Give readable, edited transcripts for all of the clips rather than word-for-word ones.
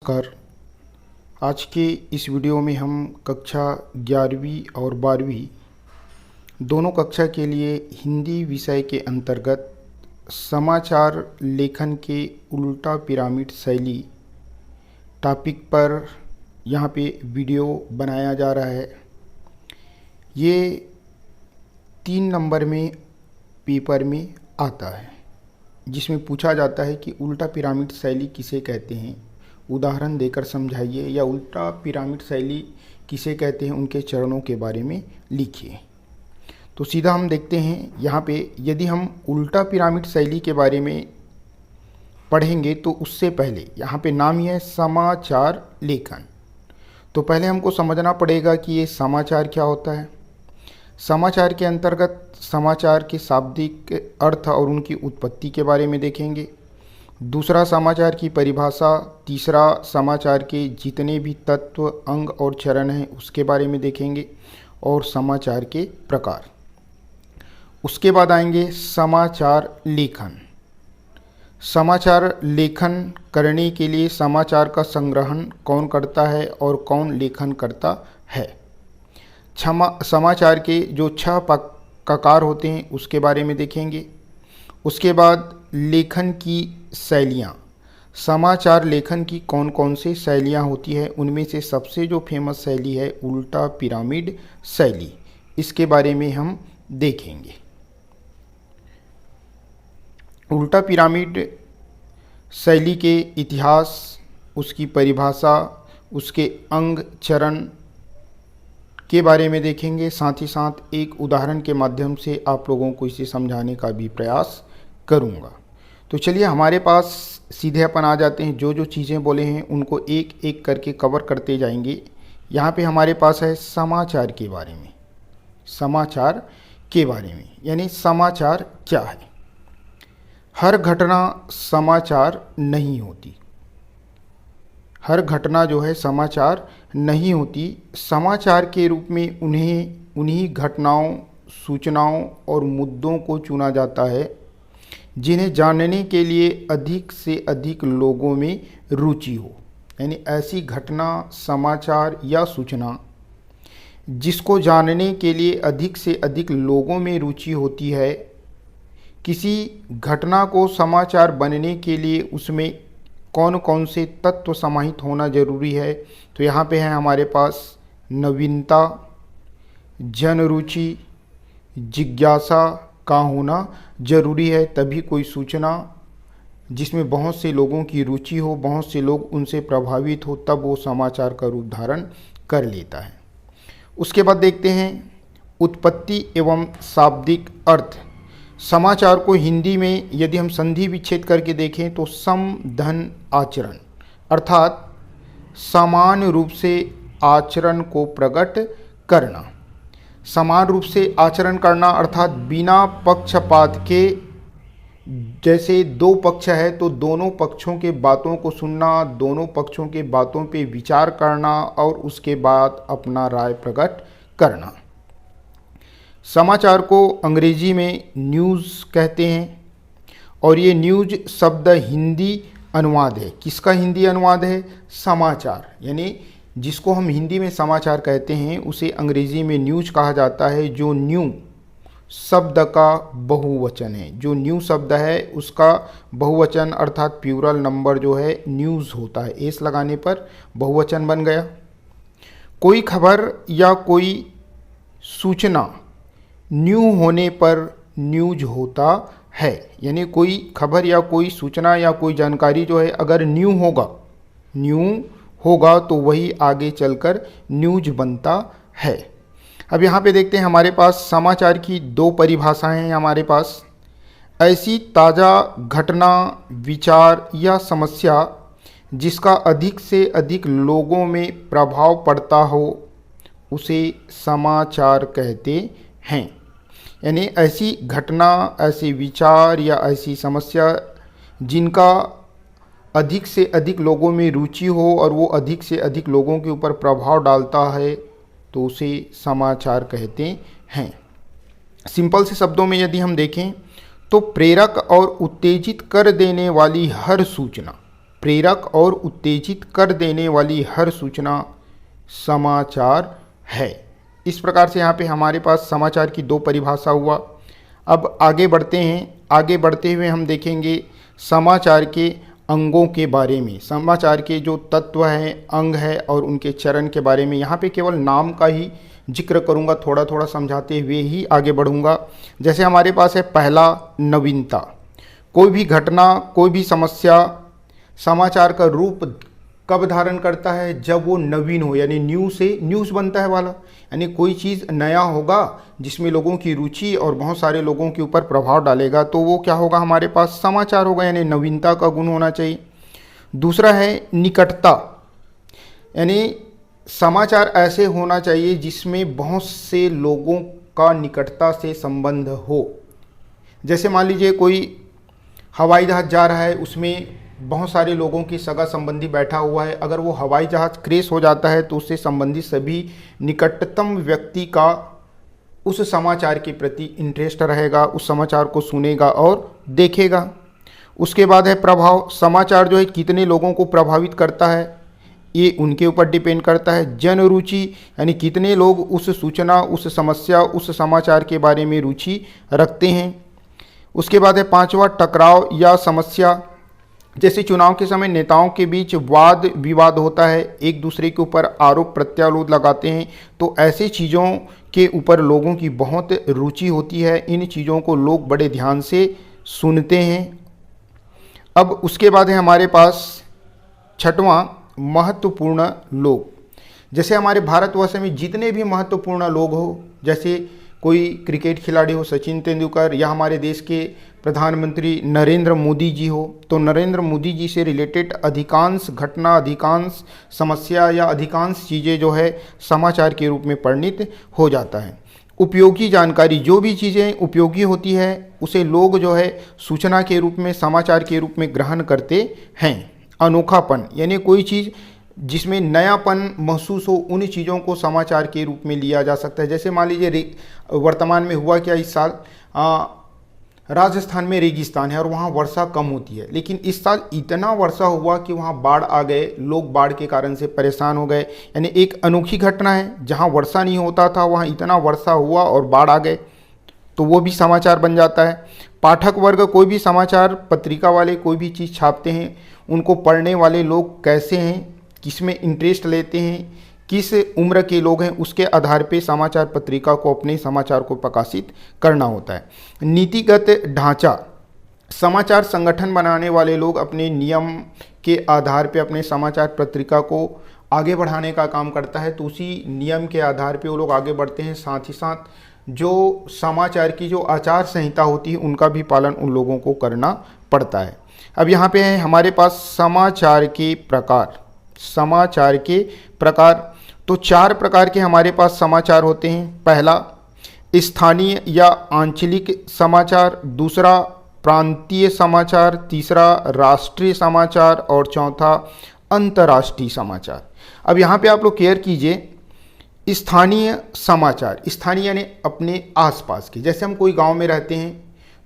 नमस्कार। आज के इस वीडियो में हम कक्षा 11वीं और 12वीं दोनों कक्षा के लिए हिंदी विषय के अंतर्गत समाचार लेखन के उल्टा पिरामिड शैली टॉपिक पर यहाँ पे वीडियो बनाया जा रहा है। ये 3 नंबर में पेपर में आता है, जिसमें पूछा जाता है कि उल्टा पिरामिड शैली किसे कहते हैं, उदाहरण देकर समझाइए, या उल्टा पिरामिड शैली किसे कहते हैं, उनके चरणों के बारे में लिखिए। तो सीधा हम देखते हैं यहाँ पे, यदि हम उल्टा पिरामिड शैली के बारे में पढ़ेंगे तो उससे पहले यहाँ पे नाम ही है समाचार लेखन। तो पहले हमको समझना पड़ेगा कि ये समाचार क्या होता है। समाचार के अंतर्गत समाचार के शाब्दिक अर्थ और उनकी उत्पत्ति के बारे में देखेंगे। दूसरा, समाचार की परिभाषा। तीसरा, समाचार के जितने भी तत्व, अंग और चरण हैं उसके बारे में देखेंगे, और समाचार के प्रकार। उसके बाद आएंगे समाचार लेखन। समाचार लेखन करने के लिए समाचार का संग्रहण कौन करता है और कौन लेखन करता है। समाचार के जो 6 प्रकार होते हैं उसके बारे में देखेंगे। उसके बाद लेखन की शैलियाँ, समाचार लेखन की कौन कौन सी शैलियाँ होती है, उनमें से सबसे जो फेमस शैली है उल्टा पिरामिड शैली, इसके बारे में हम देखेंगे। उल्टा पिरामिड शैली के इतिहास, उसकी परिभाषा, उसके अंग चरण के बारे में देखेंगे। साथ ही साथ एक उदाहरण के माध्यम से आप लोगों को इसे समझाने का भी प्रयास करूँगा। तो चलिए हमारे पास सीधे अपन आ जाते हैं। जो जो चीज़ें बोले हैं उनको एक एक करके कवर करते जाएंगे। यहाँ पे हमारे पास है समाचार के बारे में। समाचार के बारे में यानी समाचार क्या है। हर घटना समाचार नहीं होती। हर घटना जो है समाचार नहीं होती। समाचार के रूप में उन्हीं घटनाओं, सूचनाओं और मुद्दों को चुना जाता है जिन्हें जानने के लिए अधिक से अधिक लोगों में रुचि हो। यानी ऐसी घटना, समाचार या सूचना जिसको जानने के लिए अधिक से अधिक लोगों में रुचि होती है। किसी घटना को समाचार बनने के लिए उसमें कौन कौन से तत्व समाहित होना जरूरी है। तो यहाँ पे है हमारे पास नवीनता, जनरुचि, जिज्ञासा का होना जरूरी है। तभी कोई सूचना जिसमें बहुत से लोगों की रुचि हो, बहुत से लोग उनसे प्रभावित हो, तब वो समाचार का रूप धारण कर लेता है। उसके बाद देखते हैं उत्पत्ति एवं शाब्दिक अर्थ। समाचार को हिंदी में यदि हम संधि विच्छेद करके देखें तो सम धन आचरण, अर्थात समान रूप से आचरण को प्रकट करना। समान रूप से आचरण करना अर्थात बिना पक्षपात के, जैसे 2 पक्ष है तो दोनों पक्षों के बातों को सुनना, दोनों पक्षों के बातों पे विचार करना और उसके बाद अपना राय प्रकट करना। समाचार को अंग्रेजी में न्यूज़ कहते हैं, और ये न्यूज़ शब्द हिंदी अनुवाद है। किसका हिंदी अनुवाद है? समाचार। यानी जिसको हम हिंदी में समाचार कहते हैं उसे अंग्रेजी में न्यूज़ कहा जाता है, जो न्यू शब्द का बहुवचन है। जो न्यू शब्द है उसका बहुवचन अर्थात प्लूरल नंबर जो है न्यूज़ होता है। एस लगाने पर बहुवचन बन गया। कोई खबर या कोई सूचना न्यू होने पर न्यूज होता है। यानी कोई खबर या कोई सूचना या कोई जानकारी जो है अगर न्यू होगा तो वही आगे चलकर न्यूज बनता है। अब यहाँ पे देखते हैं हमारे पास समाचार की 2 परिभाषाएं हैं हमारे पास। ऐसी ताज़ा घटना, विचार या समस्या जिसका अधिक से अधिक लोगों में प्रभाव पड़ता हो उसे समाचार कहते हैं। यानी ऐसी घटना, ऐसे विचार या ऐसी समस्या जिनका अधिक से अधिक लोगों में रुचि हो और वो अधिक से अधिक लोगों के ऊपर प्रभाव डालता है तो उसे समाचार कहते हैं। सिंपल से शब्दों में यदि हम देखें तो प्रेरक और उत्तेजित कर देने वाली हर सूचना, प्रेरक और उत्तेजित कर देने वाली हर सूचना समाचार है। इस प्रकार से यहाँ पे हमारे पास समाचार की दो परिभाषा हुआ। अब आगे बढ़ते हैं। आगे बढ़ते हुए हम देखेंगे समाचार के अंगों के बारे में, समाचार के जो तत्व हैं, अंग है और उनके चरण के बारे में। यहाँ पे केवल नाम का ही जिक्र करूँगा, थोड़ा थोड़ा समझाते हुए ही आगे बढ़ूँगा। जैसे हमारे पास है पहला, नवीनता। कोई भी घटना, कोई भी समस्या समाचार का रूप कब धारण करता है? जब वो नवीन हो, यानी न्यू से न्यूज़ बनता है वाला, यानी कोई चीज़ नया होगा जिसमें लोगों की रुचि और बहुत सारे लोगों के ऊपर प्रभाव डालेगा, तो वो क्या होगा? हमारे पास समाचार होगा, यानी नवीनता का गुण होना चाहिए। दूसरा है निकटता, यानी समाचार ऐसे होना चाहिए जिसमें बहुत से लोगों का निकटता से संबंध हो। जैसे मान लीजिए कोई हवाई जहाज़ जा रहा है, उसमें बहुत सारे लोगों की सगा संबंधी बैठा हुआ है। अगर वो हवाई जहाज़ क्रैश हो जाता है तो उससे संबंधित सभी निकटतम व्यक्ति का उस समाचार के प्रति इंटरेस्ट रहेगा, उस समाचार को सुनेगा और देखेगा। उसके बाद है प्रभाव। समाचार जो है कितने लोगों को प्रभावित करता है, ये उनके ऊपर डिपेंड करता है। जन रुचि, यानी कितने लोग उस सूचना, उस समस्या, उस समाचार के बारे में रुचि रखते हैं। उसके बाद है पांचवा, टकराव या समस्या। जैसे चुनाव के समय नेताओं के बीच वाद विवाद होता है, एक दूसरे के ऊपर आरोप प्रत्यारोप लगाते हैं, तो ऐसी चीज़ों के ऊपर लोगों की बहुत रुचि होती है। इन चीज़ों को लोग बड़े ध्यान से सुनते हैं। अब उसके बाद है हमारे पास छठवां, महत्वपूर्ण लोग। जैसे हमारे भारतवर्ष में जितने भी महत्वपूर्ण लोग हो, जैसे कोई क्रिकेट खिलाड़ी हो सचिन तेंदुलकर, या हमारे देश के प्रधानमंत्री नरेंद्र मोदी जी हो, तो नरेंद्र मोदी जी से रिलेटेड अधिकांश घटना, अधिकांश समस्या या अधिकांश चीज़ें जो है समाचार के रूप में परिणित हो जाता है। उपयोगी जानकारी, जो भी चीज़ें उपयोगी होती है उसे लोग जो है सूचना के रूप में, समाचार के रूप में ग्रहण करते हैं। अनोखापन, यानी कोई चीज़ जिसमें नयापन महसूस हो, उन चीज़ों को समाचार के रूप में लिया जा सकता है। जैसे मान लीजिए वर्तमान में हुआ क्या, इस साल राजस्थान में रेगिस्तान है और वहाँ वर्षा कम होती है, लेकिन इस साल इतना वर्षा हुआ कि वहाँ बाढ़ आ गए, लोग बाढ़ के कारण से परेशान हो गए। यानी एक अनोखी घटना है, जहाँ वर्षा नहीं होता था वहाँ इतना वर्षा हुआ और बाढ़ आ गए, तो वो भी समाचार बन जाता है। पाठक वर्ग, कोई भी समाचार पत्रिका वाले कोई भी चीज़ छापते हैं, उनको पढ़ने वाले लोग कैसे हैं, किसमें इंटरेस्ट लेते हैं, किस उम्र के लोग हैं, उसके आधार पे समाचार पत्रिका को अपने समाचार को प्रकाशित करना होता है। नीतिगत ढांचा, समाचार संगठन बनाने वाले लोग अपने नियम के आधार पे अपने समाचार पत्रिका को आगे बढ़ाने का काम करता है, तो उसी नियम के आधार पे वो लोग आगे बढ़ते हैं। साथ ही साथ जो समाचार की जो आचार संहिता होती है उनका भी पालन उन लोगों को करना पड़ता है। अब यहाँ पे है हमारे पास समाचार के प्रकार। समाचार के प्रकार, तो 4 प्रकार के हमारे पास समाचार होते हैं। पहला, स्थानीय या आंचलिक समाचार। दूसरा, प्रांतीय समाचार। तीसरा, राष्ट्रीय समाचार। और चौथा, अंतर्राष्ट्रीय समाचार। अब यहाँ पे आप लोग केयर कीजिए, स्थानीय समाचार, स्थानीय यानी अपने आसपास के। जैसे हम कोई गांव में रहते हैं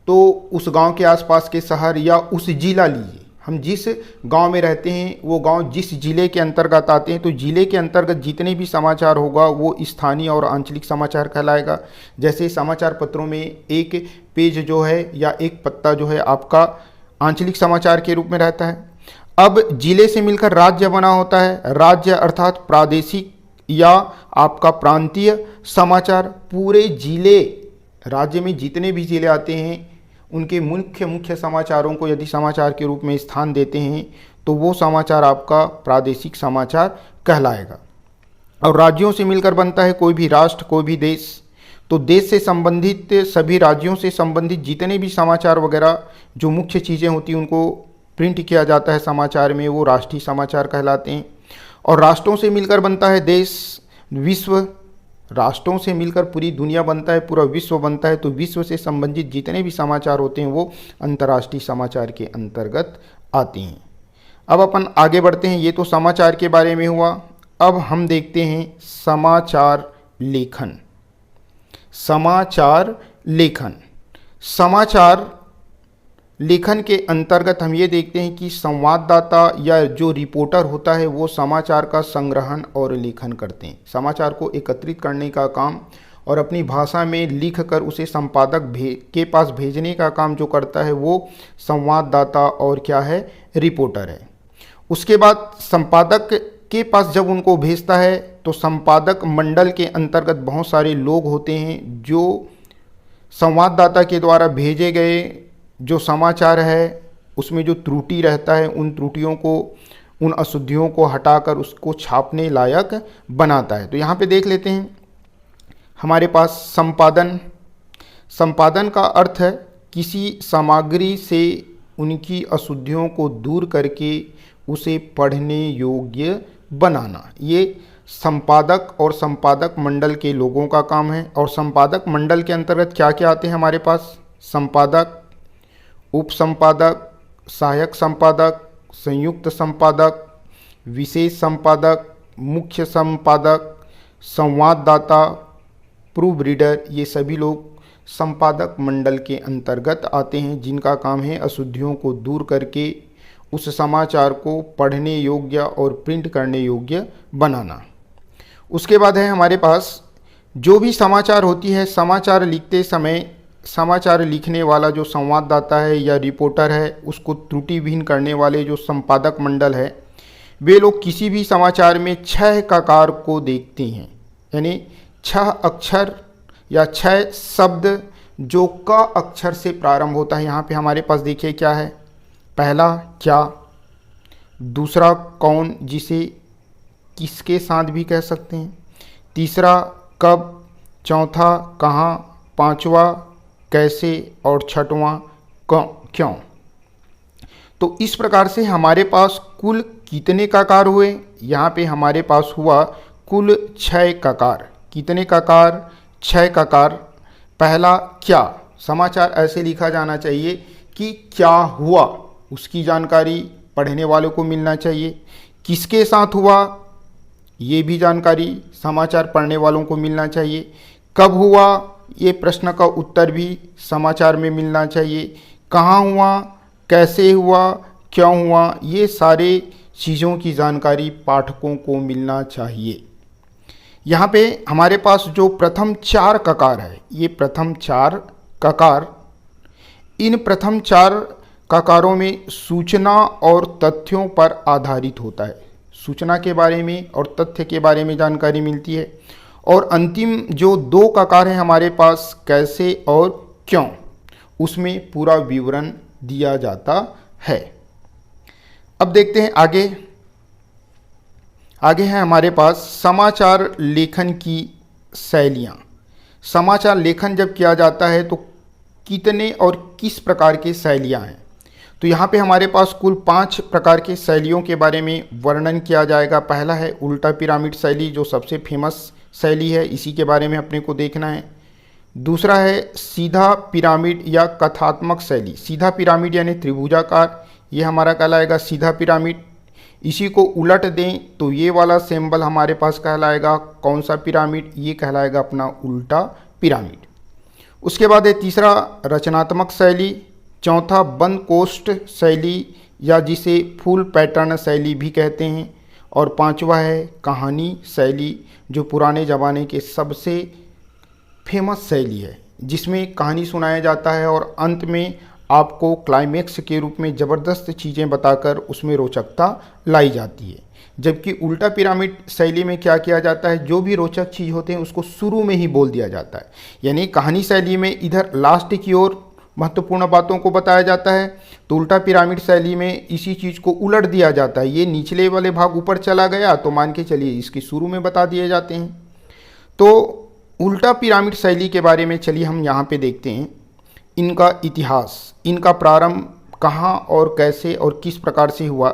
तो उस गांव के आसपास के शहर या उस जिला लीजिए, हम जिस गांव में रहते हैं वो गांव जिस जिले के अंतर्गत आते हैं, तो जिले के अंतर्गत जितने भी समाचार होगा वो स्थानीय और आंचलिक समाचार कहलाएगा। जैसे समाचार पत्रों में एक पेज जो है या एक पत्ता जो है आपका आंचलिक समाचार के रूप में रहता है। अब जिले से मिलकर राज्य बना होता है। राज्य अर्थात प्रादेशिक या आपका प्रांतीय समाचार। पूरे जिले, राज्य में जितने भी जिले आते हैं उनके मुख्य समाचारों को यदि समाचार के रूप में स्थान देते हैं तो वो समाचार आपका प्रादेशिक समाचार कहलाएगा। और राज्यों से मिलकर बनता है कोई भी राष्ट्र, कोई भी देश। तो देश से संबंधित सभी राज्यों से संबंधित जितने भी समाचार वगैरह जो मुख्य चीज़ें होती हैं उनको प्रिंट किया जाता है समाचार में, वो राष्ट्रीय समाचार कहलाते हैं। और राष्ट्रों से मिलकर बनता है देश, विश्व। राष्ट्रों से मिलकर पूरी दुनिया बनता है, पूरा विश्व बनता है। तो विश्व से संबंधित जितने भी समाचार होते हैं वो अंतर्राष्ट्रीय समाचार के अंतर्गत आते हैं। अब अपन आगे बढ़ते हैं, ये तो समाचार के बारे में हुआ। अब हम देखते हैं समाचार लेखन। समाचार लेखन, समाचार लेखन के अंतर्गत हम ये देखते हैं कि संवाददाता या जो रिपोर्टर होता है वो समाचार का संग्रहण और लेखन करते हैं। समाचार को एकत्रित करने का काम और अपनी भाषा में लिख कर उसे संपादक के पास भेजने का काम जो करता है वो संवाददाता और क्या है, रिपोर्टर है। उसके बाद संपादक के पास जब उनको भेजता है तो संपादक मंडल के अंतर्गत बहुत सारे लोग होते हैं जो संवाददाता के द्वारा भेजे गए जो समाचार है उसमें जो त्रुटि रहता है उन त्रुटियों को, उन अशुद्धियों को हटाकर उसको छापने लायक बनाता है। तो यहाँ पे देख लेते हैं हमारे पास संपादन। संपादन का अर्थ है किसी सामग्री से उनकी अशुद्धियों को दूर करके उसे पढ़ने योग्य बनाना। ये संपादक और संपादक मंडल के लोगों का काम है। और संपादक मंडल के अंतर्गत क्या क्या आते हैं हमारे पास? संपादक, उप संपादक, सहायक संपादक, संयुक्त संपादक, विशेष संपादक, मुख्य संपादक, संवाददाता, प्रूफ रीडर। ये सभी लोग संपादक मंडल के अंतर्गत आते हैं जिनका काम है अशुद्धियों को दूर करके उस समाचार को पढ़ने योग्य और प्रिंट करने योग्य बनाना। उसके बाद है हमारे पास जो भी समाचार होती है, समाचार लिखते समय समाचार लिखने वाला जो संवाददाता है या रिपोर्टर है उसको त्रुटिविहीन करने वाले जो संपादक मंडल है वे लोग किसी भी समाचार में 6 ककार को देखते हैं, यानी 6 अक्षर या 6 शब्द जो क अक्षर से प्रारंभ होता है। यहाँ पे हमारे पास देखिए क्या है, पहला क्या, दूसरा कौन जिसे किसके साथ भी कह सकते हैं, तीसरा कब, चौथा कहाँ, पांचवा कैसे और छठवां क्यों। तो इस प्रकार से हमारे पास कुल कितने ककार हुए? यहाँ पे हमारे पास हुआ कुल 6 ककार। कितने ककार? 6 ककार। पहला क्या, समाचार ऐसे लिखा जाना चाहिए कि क्या हुआ उसकी जानकारी पढ़ने वालों को मिलना चाहिए। किसके साथ हुआ ये भी जानकारी समाचार पढ़ने वालों को मिलना चाहिए। कब हुआ ये प्रश्न का उत्तर भी समाचार में मिलना चाहिए। कहाँ हुआ, कैसे हुआ, क्यों हुआ, ये सारे चीज़ों की जानकारी पाठकों को मिलना चाहिए। यहाँ पे हमारे पास जो प्रथम 4 ककार है, ये प्रथम 4 ककार, इन प्रथम 4 ककारों में सूचना और तथ्यों पर आधारित होता है। सूचना के बारे में और तथ्य के बारे में जानकारी मिलती है। और अंतिम जो 2 ककार हैं हमारे पास, कैसे और क्यों, उसमें पूरा विवरण दिया जाता है। अब देखते हैं आगे है हमारे पास समाचार लेखन की शैलियाँ। समाचार लेखन जब किया जाता है तो कितने और किस प्रकार की शैलियाँ हैं? तो यहाँ पे हमारे पास कुल 5 प्रकार के शैलियों के बारे में वर्णन किया जाएगा। पहला है उल्टा पिरामिड शैली, जो सबसे फेमस शैली है, इसी के बारे में अपने को देखना है। दूसरा है सीधा पिरामिड या कथात्मक शैली। सीधा पिरामिड यानी त्रिभुजाकार, ये हमारा कहलाएगा सीधा पिरामिड। इसी को उलट दें तो ये वाला सिंबल हमारे पास कहलाएगा कौन सा पिरामिड? ये कहलाएगा अपना उल्टा पिरामिड। उसके बाद है तीसरा रचनात्मक शैली, चौथा बंद कोष्ठ शैली या जिसे फुल पैटर्न शैली भी कहते हैं, और पांचवा है कहानी शैली, जो पुराने ज़माने के सबसे फेमस शैली है, जिसमें कहानी सुनाया जाता है और अंत में आपको क्लाइमेक्स के रूप में ज़बरदस्त चीज़ें बताकर उसमें रोचकता लाई जाती है। जबकि उल्टा पिरामिड शैली में क्या किया जाता है, जो भी रोचक चीज़ होते हैं उसको शुरू में ही बोल दिया जाता है। यानी कहानी शैली में इधर लास्ट की ओर महत्वपूर्ण बातों को बताया जाता है, तो उल्टा पिरामिड शैली में इसी चीज़ को उलट दिया जाता है। ये निचले वाले भाग ऊपर चला गया तो मान के चलिए इसके शुरू में बता दिए जाते हैं। तो उल्टा पिरामिड शैली के बारे में चलिए हम यहाँ पे देखते हैं इनका इतिहास, इनका प्रारंभ कहाँ और कैसे और किस प्रकार से हुआ।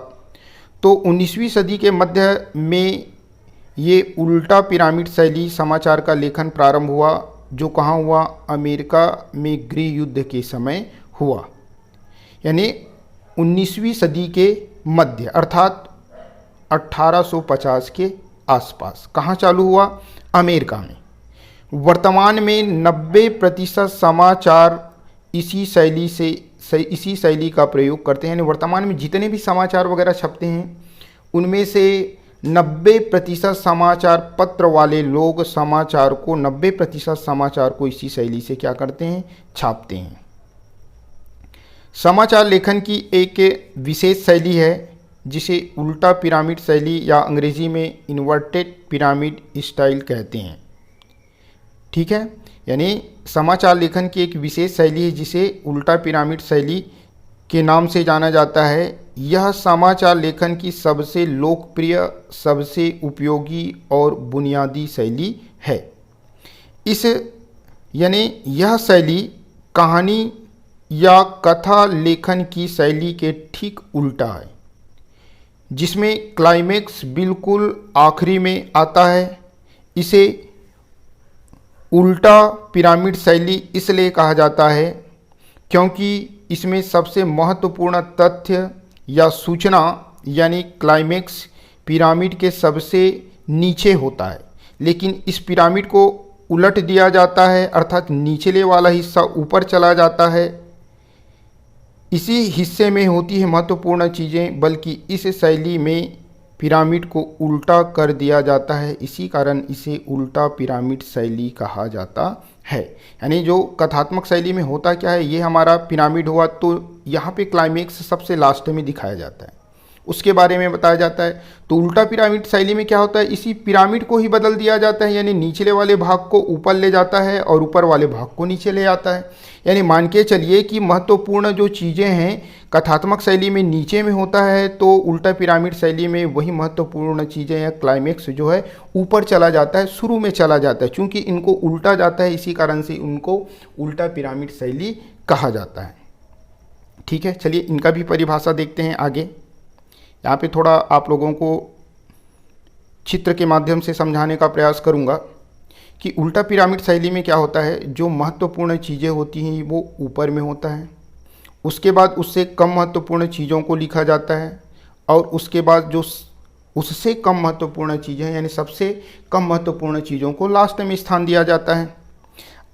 तो 19वीं सदी के मध्य में ये उल्टा पिरामिड शैली समाचार का लेखन प्रारंभ हुआ, जो कहाँ हुआ? अमेरिका में गृह युद्ध के समय हुआ। यानी 19वीं सदी के मध्य अर्थात 1850 के आसपास कहाँ चालू हुआ? अमेरिका में। वर्तमान में 90% समाचार इसी शैली से इसी शैली का प्रयोग करते हैं। यानी वर्तमान में जितने भी समाचार वगैरह छपते हैं उनमें से 90% समाचार पत्र वाले लोग समाचार को 90% समाचार को इसी शैली से क्या करते हैं, छापते हैं। समाचार लेखन की एक विशेष शैली है जिसे उल्टा पिरामिड शैली या अंग्रेजी में इन्वर्टेड पिरामिड स्टाइल कहते हैं। ठीक है, यानी समाचार लेखन की एक विशेष शैली है जिसे उल्टा पिरामिड शैली के नाम से जाना जाता है। यह समाचार लेखन की सबसे लोकप्रिय, सबसे उपयोगी और बुनियादी शैली है। यानी यह शैली कहानी या कथा लेखन की शैली के ठीक उल्टा है, जिसमें क्लाइमेक्स बिल्कुल आखिरी में आता है। इसे उल्टा पिरामिड शैली इसलिए कहा जाता है क्योंकि इसमें सबसे महत्वपूर्ण तथ्य या सूचना यानी क्लाइमेक्स पिरामिड के सबसे नीचे होता है, लेकिन इस पिरामिड को उलट दिया जाता है, अर्थात निचले वाला हिस्सा ऊपर चला जाता है। इसी हिस्से में होती है महत्वपूर्ण चीज़ें, बल्कि इस शैली में पिरामिड को उल्टा कर दिया जाता है। इसी कारण इसे उल्टा पिरामिड शैली कहा जाता है। यानी जो कथात्मक शैली में होता क्या है, ये हमारा पिरामिड हुआ तो यहाँ पे क्लाइमेक्स सबसे लास्ट में दिखाया जाता है, उसके बारे में बताया जाता है। तो उल्टा पिरामिड शैली में क्या होता है, इसी पिरामिड को ही बदल दिया जाता है, यानी निचले वाले भाग को ऊपर ले जाता है और ऊपर वाले भाग को नीचे ले आता है। यानी मान के चलिए कि महत्वपूर्ण जो चीज़ें हैं कथात्मक शैली में नीचे में होता है, तो उल्टा पिरामिड शैली में वही महत्वपूर्ण चीज़ें या क्लाइमेक्स जो है ऊपर चला जाता है, शुरू में चला जाता है। चूँकि इनको उल्टा जाता है, इसी कारण से उनको उल्टा पिरामिड शैली कहा जाता है। ठीक है, चलिए इनका भी परिभाषा देखते हैं आगे। यहाँ पे थोड़ा आप लोगों को चित्र के माध्यम से समझाने का प्रयास करूँगा कि उल्टा पिरामिड शैली में क्या होता है, जो महत्वपूर्ण चीज़ें होती हैं वो ऊपर में होता है, उसके बाद उससे कम महत्वपूर्ण चीज़ों को लिखा जाता है, और उसके बाद जो उससे कम महत्वपूर्ण चीज़ें हैं यानी सबसे कम महत्वपूर्ण चीज़ों को लास्ट में स्थान दिया जाता है।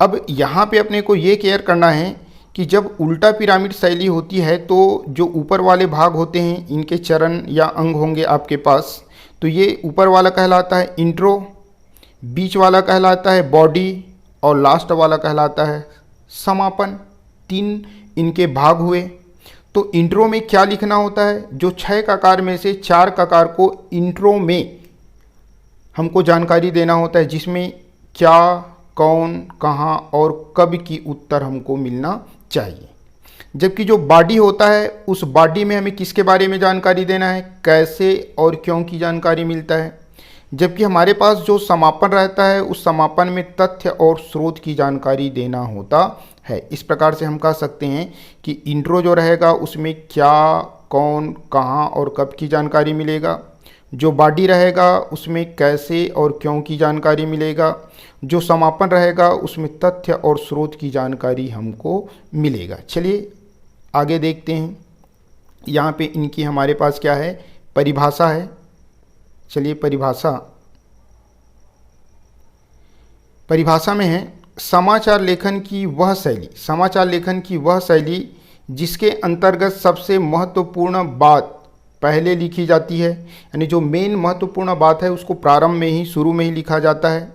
अब यहाँ पे अपने को ये केयर करना है कि जब उल्टा पिरामिड शैली होती है तो जो ऊपर वाले भाग होते हैं इनके चरण या अंग होंगे आपके पास। तो ये ऊपर वाला कहलाता है इंट्रो, बीच वाला कहलाता है बॉडी और लास्ट वाला कहलाता है समापन। 3 इनके भाग हुए। तो इंट्रो में क्या लिखना होता है, जो 6 ककार में से 4 ककार को इंट्रो में हमको जानकारी देना होता है, जिसमें क्या, कौन, कहाँ और कब की उत्तर हमको मिलना चाहिए। जबकि जो बॉडी होता है उस बॉडी में हमें किसके बारे में जानकारी देना है, कैसे और क्यों की जानकारी मिलता है। जबकि हमारे पास जो समापन रहता है उस समापन में तथ्य और स्रोत की जानकारी देना होता है। इस प्रकार से हम कह सकते हैं कि इंट्रो जो रहेगा उसमें क्या, कौन, कहाँ और कब की जानकारी मिलेगा। जो बॉडी रहेगा उसमें कैसे और क्यों की जानकारी मिलेगा। जो समापन रहेगा उसमें तथ्य और स्रोत की जानकारी हमको मिलेगा। चलिए आगे देखते हैं। यहाँ पे इनकी हमारे पास क्या है, परिभाषा है। चलिए परिभाषा में है समाचार लेखन की वह शैली जिसके अंतर्गत सबसे महत्वपूर्ण बात पहले लिखी जाती है, यानी जो मेन महत्वपूर्ण बात है उसको प्रारंभ में ही, शुरू में ही लिखा जाता है,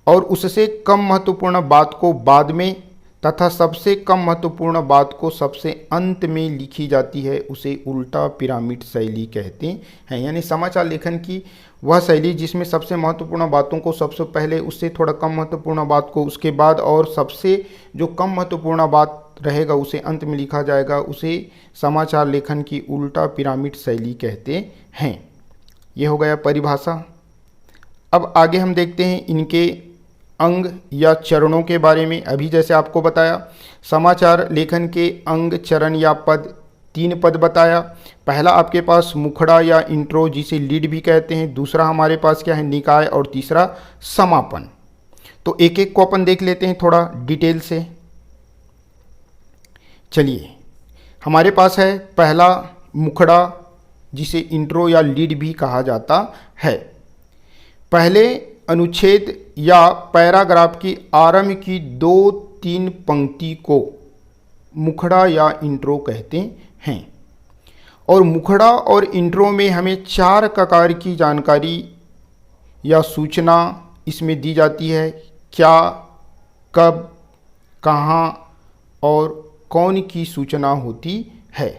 और उससे कम महत्वपूर्ण बात को बाद में तथा सबसे कम महत्वपूर्ण बात को सबसे अंत में लिखी जाती है, उसे उल्टा पिरामिड शैली कहते हैं। यानी समाचार लेखन की वह शैली जिसमें सबसे महत्वपूर्ण बातों को सबसे पहले, उससे थोड़ा कम महत्वपूर्ण बात को उसके बाद, और सबसे जो कम महत्वपूर्ण बात रहेगा उसे अंत में लिखा जाएगा, उसे समाचार लेखन की उल्टा पिरामिड शैली कहते हैं। ये हो गया परिभाषा। अब आगे हम देखते हैं इनके अंग या चरणों के बारे में। अभी जैसे आपको बताया समाचार लेखन के अंग, चरण या पद, 3 पद बताया। पहला आपके पास मुखड़ा या इंट्रो जिसे लीड भी कहते हैं, दूसरा हमारे पास क्या है, निकाय, और तीसरा समापन। तो एक एक को अपन देख लेते हैं थोड़ा डिटेल से। चलिए हमारे पास है पहला मुखड़ा जिसे इंट्रो या लीड भी कहा जाता है। पहले अनुच्छेद या पैराग्राफ की आरंभ की 2-3 पंक्ति को मुखड़ा या इंट्रो कहते हैं। और मुखड़ा और इंट्रो में हमें 4 ककार की जानकारी या सूचना इसमें दी जाती है। क्या, कब, कहाँ और कौन की सूचना होती है।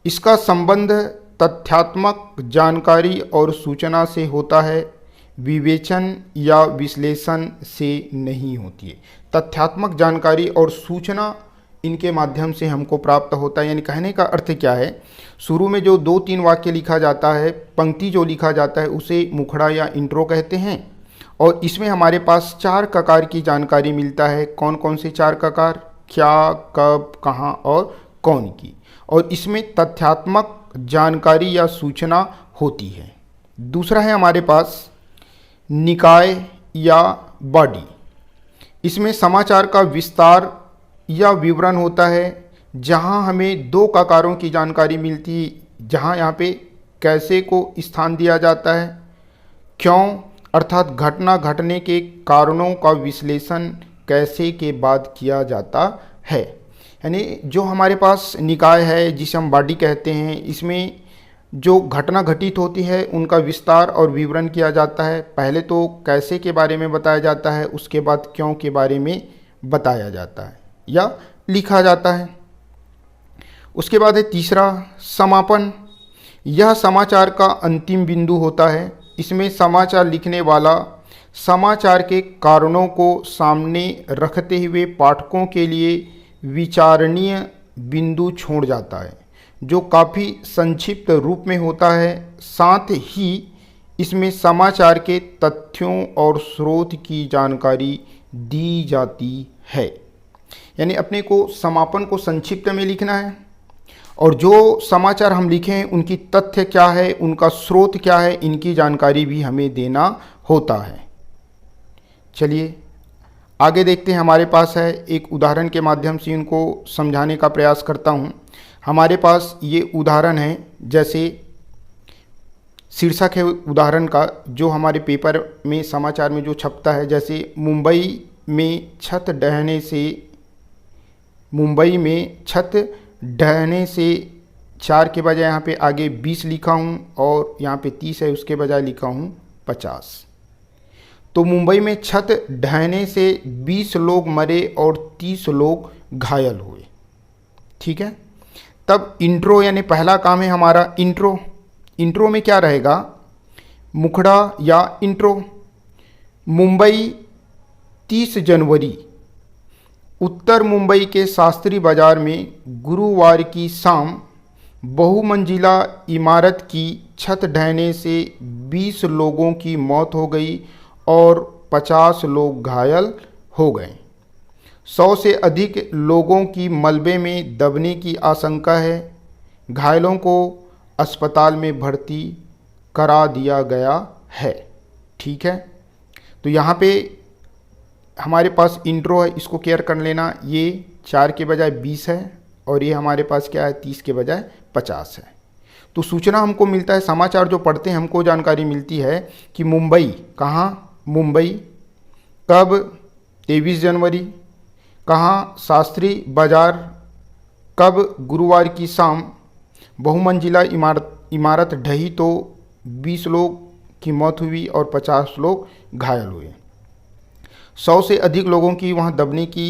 इसका संबंध तथ्यात्मक जानकारी और सूचना से होता है, विवेचन या विश्लेषण से नहीं होती है। तथ्यात्मक जानकारी और सूचना इनके माध्यम से हमको प्राप्त होता है। यानी कहने का अर्थ क्या है, शुरू में जो 2-3 वाक्य लिखा जाता है, पंक्ति जो लिखा जाता है, उसे मुखड़ा या इंट्रो कहते हैं। और इसमें हमारे पास 4 ककार की जानकारी मिलता है। कौन कौन से 4 ककार? क्या, कब, कहाँ और कौन की। और इसमें तथ्यात्मक जानकारी या सूचना होती है। दूसरा है हमारे पास निकाय या बॉडी। इसमें समाचार का विस्तार या विवरण होता है, जहां हमें 2 ककारों की जानकारी मिलती है। जहां यहाँ पे कैसे को स्थान दिया जाता है, क्यों अर्थात घटना घटने के कारणों का विश्लेषण कैसे के बाद किया जाता है। यानी जो हमारे पास निकाय है, जिसे हम बॉडी कहते हैं, इसमें जो घटना घटित होती है उनका विस्तार और विवरण किया जाता है। पहले तो कैसे के बारे में बताया जाता है, उसके बाद क्यों के बारे में बताया जाता है या लिखा जाता है। उसके बाद है तीसरा समापन। यह समाचार का अंतिम बिंदु होता है। इसमें समाचार लिखने वाला समाचार के कारणों को सामने रखते हुए पाठकों के लिए विचारणीय बिंदु छोड़ जाता है, जो काफ़ी संक्षिप्त रूप में होता है। साथ ही इसमें समाचार के तथ्यों और स्रोत की जानकारी दी जाती है। यानी अपने को समापन को संक्षिप्त में लिखना है, और जो समाचार हम लिखें उनकी तथ्य क्या है, उनका स्रोत क्या है, इनकी जानकारी भी हमें देना होता है। चलिए आगे देखते हैं। हमारे पास है एक उदाहरण के माध्यम से इनको समझाने का प्रयास करता हूँ। हमारे पास ये उदाहरण है, जैसे शीर्षक है उदाहरण का, जो हमारे पेपर में समाचार में जो छपता है। जैसे मुंबई में छत ढहने से 4 के बजाय यहाँ पे आगे 20 लिखा हूँ, और यहाँ पे 30 है, उसके बजाय लिखा हूँ 50। तो मुंबई में छत ढहने से 20 लोग मरे और 30 लोग घायल हुए। ठीक है। तब इंट्रो यानी पहला काम है हमारा इंट्रो। इंट्रो में क्या रहेगा? मुखड़ा या इंट्रो। मुंबई 30 जनवरी उत्तर मुंबई के शास्त्री बाजार में गुरुवार की शाम बहुमंजिला इमारत की छत ढहने से 20 लोगों की मौत हो गई और 50 लोग घायल हो गए। 100 से अधिक लोगों की मलबे में दबने की आशंका है। घायलों को अस्पताल में भर्ती करा दिया गया है। ठीक है। तो यहाँ पे हमारे पास इंट्रो है, इसको केयर कर लेना। ये 4 के बजाय 20 है, और ये हमारे पास क्या है, 30 के बजाय 50 है। तो सूचना हमको मिलता है, समाचार जो पढ़ते हैं हमको जानकारी मिलती है कि मुंबई, कहाँ मुंबई, कब 23 जनवरी, कहाँ शास्त्री बाजार, कब गुरुवार की शाम बहुमंजिला इमारत ढही तो 20 लोग की मौत हुई और 50 लोग घायल हुए। 100 से अधिक लोगों की वहाँ दबने की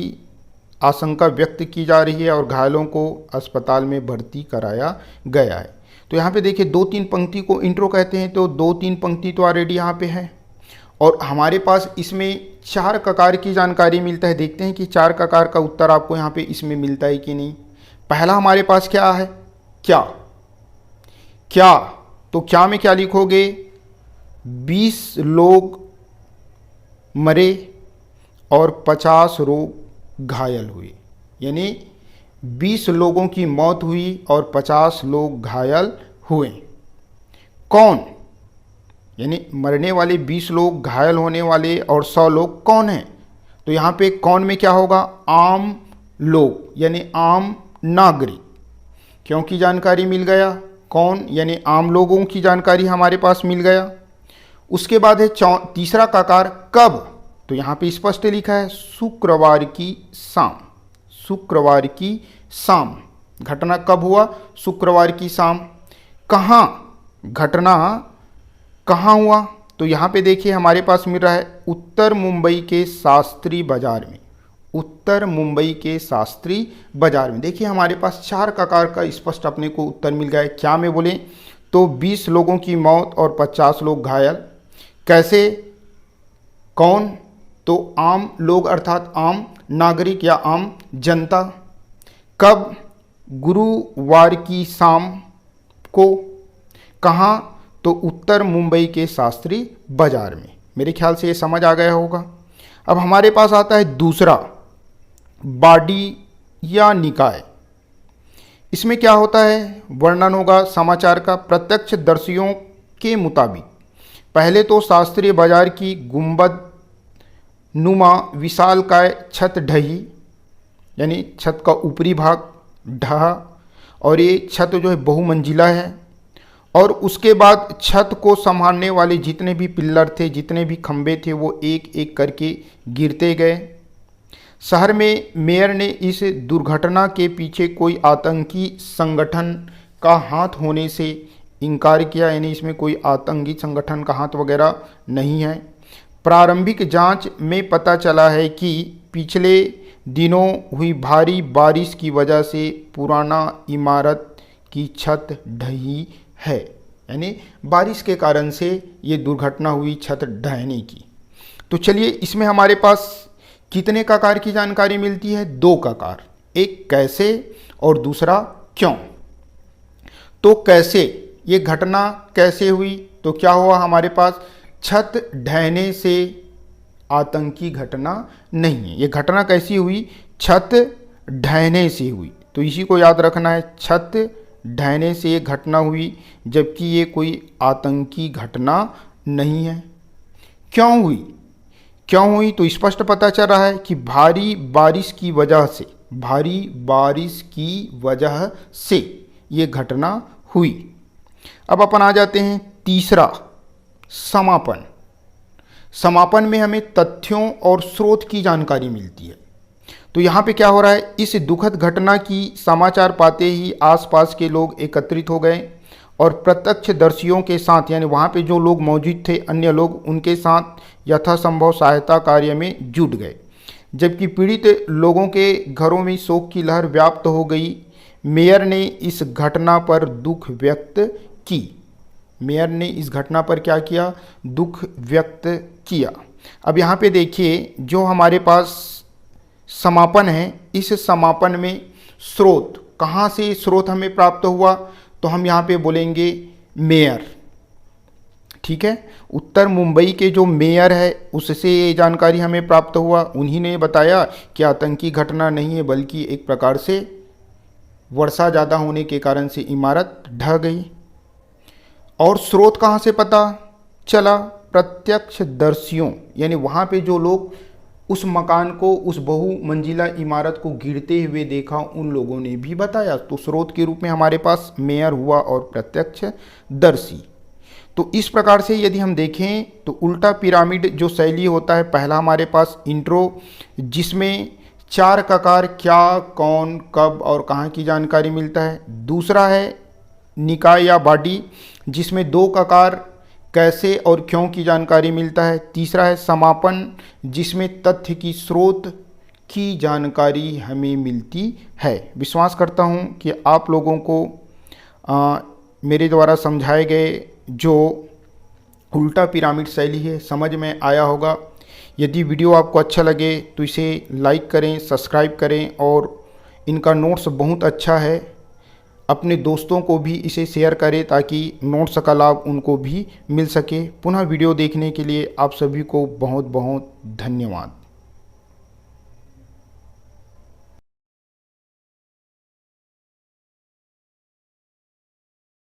आशंका व्यक्त की जा रही है और घायलों को अस्पताल में भर्ती कराया गया है। तो यहाँ पे देखिए 2-3 पंक्ति को इंट्रो कहते हैं, तो 2-3 पंक्ति तो ऑलरेडी यहाँ पे है, और हमारे पास इसमें 4 ककार की जानकारी मिलता है। देखते हैं कि 4 ककार का उत्तर आपको यहाँ पे इसमें मिलता है कि नहीं। पहला हमारे पास क्या है? क्या। क्या, तो क्या में क्या लिखोगे? 20 लोग मरे और 50 लोग घायल हुए। यानी 20 लोगों की मौत हुई और 50 लोग घायल हुए। कौन? यानी मरने वाले 20 लोग, घायल होने वाले और 100 लोग कौन हैं? तो यहाँ पे कौन में क्या होगा? आम लोग, यानी आम नागरिक। क्योंकि जानकारी मिल गया। कौन? यानी आम लोगों की जानकारी हमारे पास मिल गया। उसके बाद है तीसरा ककार कब। तो यहाँ पे स्पष्ट लिखा है शुक्रवार की शाम। शुक्रवार की शाम। घटना कब हुआ? शुक्रवार की शाम। कहाँ? घटना कहाँ हुआ? तो यहाँ पे देखिए हमारे पास मिल रहा है उत्तर मुंबई के शास्त्री बाजार में। उत्तर मुंबई के शास्त्री बाजार में। देखिए हमारे पास 4 ककार का स्पष्ट अपने को उत्तर मिल गया है। क्या में बोले तो 20 लोगों की मौत और 50 लोग घायल। कैसे? कौन? तो आम लोग अर्थात आम नागरिक या आम जनता। कब? गुरुवार की शाम को। कहाँ? तो उत्तर मुंबई के शास्त्री बाजार में। मेरे ख्याल से ये समझ आ गया होगा। अब हमारे पास आता है दूसरा, बाडी या निकाय। इसमें क्या होता है? वर्णन होगा समाचार का। प्रत्यक्षदर्शियों के मुताबिक पहले तो शास्त्रीय बाजार की गुंबद नुमा विशालकाय छत ढही, यानी छत का ऊपरी भाग ढहा, और ये छत जो है बहुमंजिला है। और उसके बाद छत को संभालने वाले जितने भी पिल्लर थे, जितने भी खंभे थे, वो एक एक करके गिरते गए। शहर में मेयर ने इस दुर्घटना के पीछे कोई आतंकी संगठन का हाथ होने से इनकार किया, यानी इसमें कोई आतंकी संगठन का हाथ वगैरह नहीं है। प्रारंभिक जांच में पता चला है कि पिछले दिनों हुई भारी बारिश की वजह से पुराना इमारत की छत ढही है, यानी बारिश के कारण से ये दुर्घटना हुई छत ढहने की। तो चलिए इसमें हमारे पास कितने ककार की जानकारी मिलती है? 2 ककार। एक कैसे और दूसरा क्यों। तो कैसे, ये घटना कैसे हुई? तो क्या हुआ हमारे पास? छत ढहने से आतंकी घटना नहीं है। ये घटना कैसी हुई? छत ढहने से हुई। तो इसी को याद रखना है, छत ढहने से ये घटना हुई, जबकि ये कोई आतंकी घटना नहीं है। क्यों हुई? क्यों हुई? तो स्पष्ट पता चल रहा है कि भारी बारिश की वजह से, भारी बारिश की वजह से ये घटना हुई। अब अपन आ जाते हैं तीसरा, समापन। समापन में हमें तथ्यों और स्रोत की जानकारी मिलती है। तो यहाँ पे क्या हो रहा है? इस दुखद घटना की समाचार पाते ही आसपास के लोग एकत्रित हो गए और प्रत्यक्षदर्शियों के साथ, यानी वहाँ पे जो लोग मौजूद थे, अन्य लोग, उनके साथ यथासंभव सहायता कार्य में जुट गए। जबकि पीड़ित लोगों के घरों में शोक की लहर व्याप्त हो गई। मेयर ने इस घटना पर दुख व्यक्त की। मेयर ने इस घटना पर क्या किया? दुख व्यक्त किया। अब यहाँ पे देखिए जो हमारे पास समापन है, इस समापन में स्रोत, कहाँ से स्रोत हमें प्राप्त हुआ? तो हम यहाँ पे बोलेंगे मेयर। ठीक है, उत्तर मुंबई के जो मेयर है उससे ये जानकारी हमें प्राप्त हुआ। उन्हीं ने बताया कि आतंकी घटना नहीं है, बल्कि एक प्रकार से वर्षा ज़्यादा होने के कारण से इमारत ढह गई। और स्रोत कहाँ से पता चला? प्रत्यक्षदर्शियों, यानी वहाँ पे जो लोग उस मकान को, उस बहुमंजिला इमारत को गिरते हुए देखा, उन लोगों ने भी बताया। तो स्रोत के रूप में हमारे पास मेयर हुआ और प्रत्यक्षदर्शी। तो इस प्रकार से यदि हम देखें तो उल्टा पिरामिड जो शैली होता है, पहला हमारे पास इंट्रो, जिसमें 4 ककार क्या, कौन, कब और कहाँ की जानकारी मिलता है। दूसरा है निकाय या बाडी, जिसमें 2 ककार कैसे और क्यों की जानकारी मिलता है। तीसरा है समापन, जिसमें तथ्य की, स्रोत की जानकारी हमें मिलती है। विश्वास करता हूँ कि आप लोगों को मेरे द्वारा समझाए गए जो उल्टा पिरामिड शैली है समझ में आया होगा। यदि वीडियो आपको अच्छा लगे तो इसे लाइक करें, सब्सक्राइब करें, और इनका नोट्स बहुत अच्छा है। अपने दोस्तों को भी इसे शेयर करें ताकि नोट्स का लाभ उनको भी मिल सके। पुनः वीडियो देखने के लिए आप सभी को बहुत बहुत धन्यवाद।